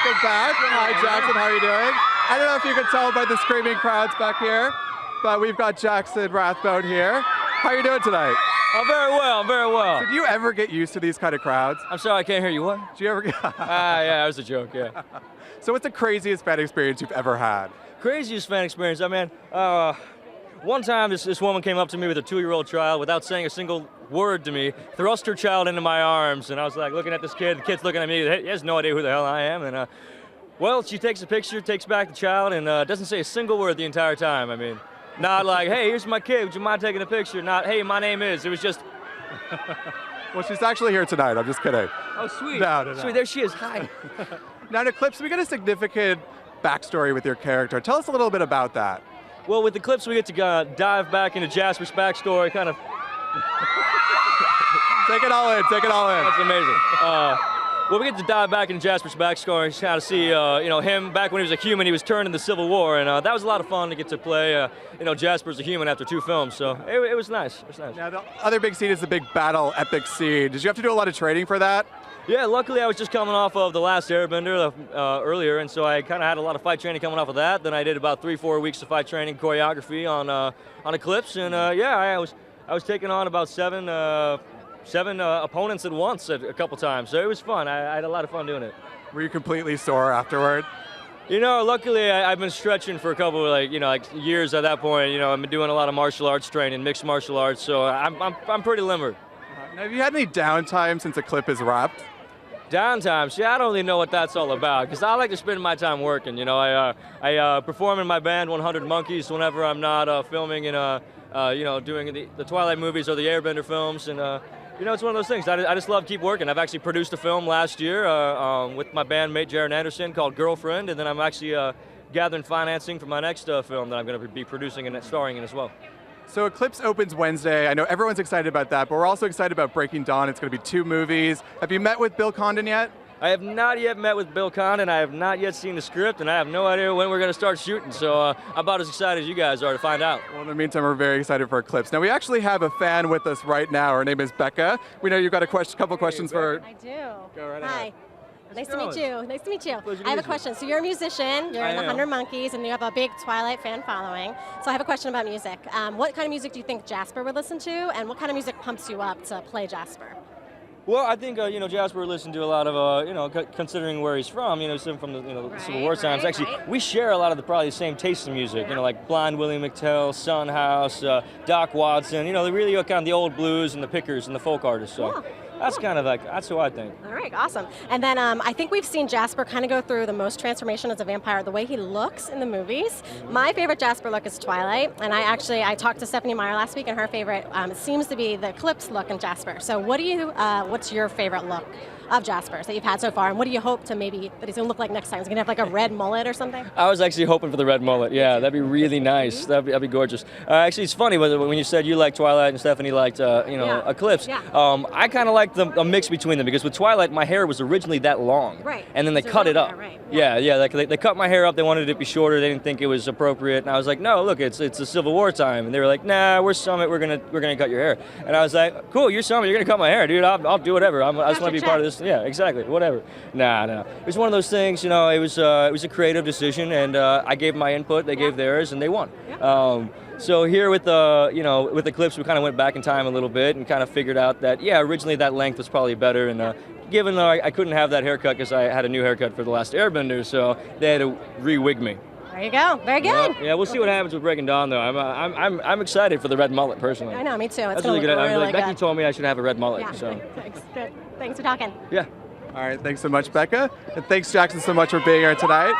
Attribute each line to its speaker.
Speaker 1: welcome back. Hi, Jackson. How are you doing? I don't know if you can tell by the screaming crowds back here, but we've got Jackson Rathbone here. How are you doing tonight?
Speaker 2: I'm very well, I'm very well.
Speaker 1: Did you ever get used to these kind of crowds?
Speaker 2: I'm sorry, I can't hear you. What?
Speaker 1: Did you ever get...
Speaker 2: Yeah, that was a joke, yeah.
Speaker 1: So what's the craziest fan experience you've ever had?
Speaker 2: Craziest fan experience, I mean, one time this woman came up to me with a 2-year-old child without saying a single word to me, thrust her child into my arms, and I was like looking at this kid, the kid's looking at me, he has no idea who the hell I am, and well, she takes a picture, takes back the child, and doesn't say a single word the entire time. I mean, not like, hey, here's my kid, would you mind taking a picture? Not, hey, my name is. It was just...
Speaker 1: Well, she's actually here tonight, I'm just kidding.
Speaker 2: Oh, sweet.
Speaker 1: No.
Speaker 2: Sweet, there she is, hi.
Speaker 1: Now in Eclipse, we got a significant backstory with your character. Tell us a little bit about that.
Speaker 2: Well, with Eclipse, we get to dive back into Jasper's backstory, kind of...
Speaker 1: Take it all in, take it all in.
Speaker 2: That's amazing. Well, we get to dive back into Jasper's backstory, kind of see, him back when he was a human. He was turned in the Civil War, and that was a lot of fun to get to play, Jasper as a human after 2 films. So it was nice. It was nice.
Speaker 1: Now, the other big scene is the big battle, epic scene. Did you have to do a lot of training for that?
Speaker 2: Yeah, luckily I was just coming off of The Last Airbender earlier, and so I kind of had a lot of fight training coming off of that. Then I did about 3-4 weeks of fight training choreography on Eclipse, and I was taking on about seven opponents at once a couple times, so it was fun. I had a lot of fun doing it.
Speaker 1: Were you completely sore afterward?
Speaker 2: Luckily I've been stretching for a couple of years at that point. I've been doing a lot of martial arts training, mixed martial arts, so I'm pretty limber.
Speaker 1: Now, have you had any downtime since a clip is wrapped?
Speaker 2: Downtime, see, I don't really know what that's all about, because I like to spend my time working. I perform in my band 100 Monkeys whenever I'm not filming and doing the Twilight movies or the Airbender films, and it's one of those things. I just love to keep working. I've actually produced a film last year with my bandmate Jared Anderson called Girlfriend, and then I'm actually gathering financing for my next film that I'm going to be producing and starring in as well.
Speaker 1: So Eclipse opens Wednesday. I know everyone's excited about that, but we're also excited about Breaking Dawn. It's going to be 2 movies. Have you met with Bill Condon yet?
Speaker 2: I have not yet met with Bill Condon. I have not yet seen the script, and I have no idea when we're going to start shooting. So I'm about as excited as you guys are to find out.
Speaker 1: Well, in the meantime, we're very excited for Eclipse. Now, we actually have a fan with us right now. Her name is Becca. We know you've got a couple questions for her.
Speaker 3: I do.
Speaker 1: Go right
Speaker 3: Hi.
Speaker 1: ahead.
Speaker 3: Nice to meet you. Nice to meet you.
Speaker 2: Pleasure to
Speaker 3: I have
Speaker 2: meet
Speaker 3: a
Speaker 2: you.
Speaker 3: question. So you're a musician, you're in the 100 Monkeys, and you have a big Twilight fan following. So I have a question about music. What kind of music do you think Jasper would listen to, and what kind of music pumps you up to play Jasper?
Speaker 2: Well, I think Jasper listened to a lot of considering where he's from. He's from the Civil War times. Actually, we share a lot of probably the same taste in music. Like Blind Willie McTell, Son House, Doc Watson. They really are kind of the old blues and the pickers and the folk artists. So.
Speaker 3: Cool.
Speaker 2: That's kind of that's who I think.
Speaker 3: All right, awesome. And then I think we've seen Jasper kind of go through the most transformation as a vampire, the way he looks in the movies. My favorite Jasper look is Twilight, and I talked to Stephanie Meyer last week, and her favorite seems to be the Eclipse look in Jasper. So what's your favorite look of Jasper's that you've had so far, and what do you hope to that he's going to look like next time? Is he going to have like a red mullet or something? I
Speaker 2: was actually hoping for the red mullet. Yeah, that'd be really nice. That'd be gorgeous. Actually, it's funny when you said you liked Twilight and Stephanie liked Eclipse.
Speaker 3: Yeah.
Speaker 2: I kind of like a mix between them, because with Twilight my hair was originally that long,
Speaker 3: right?
Speaker 2: And then they cut it up.
Speaker 3: Right.
Speaker 2: Yeah. Like they cut my hair up. They wanted it to be shorter. They didn't think it was appropriate, and I was like, no, look, it's the Civil War time, and they were like, nah, we're Summit. We're gonna cut your hair, and I was like, cool, you're Summit. You're gonna cut my hair, dude. I'll do whatever. I just want to be part of this. Yeah, exactly. Whatever. Nah. It was one of those things. It was a creative decision, and I gave my input. They gave theirs, and they won.
Speaker 3: Yeah.
Speaker 2: So here with with Eclipse, we kind of went back in time a little bit and kind of figured out that originally that length was probably better, and given though I couldn't have that haircut because I had a new haircut for The Last Airbender, so they had to re-wig me.
Speaker 3: There you go. Very good.
Speaker 2: Yeah, we'll see what happens with Breaking Dawn though. I'm excited for the red mullet personally.
Speaker 3: I know, me too. It's
Speaker 2: That's really good.
Speaker 3: Really
Speaker 2: Becky
Speaker 3: good.
Speaker 2: told me I should have a red mullet.
Speaker 3: Yeah.
Speaker 2: So.
Speaker 3: Thanks. Good. Thanks for talking.
Speaker 2: Yeah.
Speaker 1: All right, thanks so much, Becca. And thanks, Jackson, so much for being here tonight.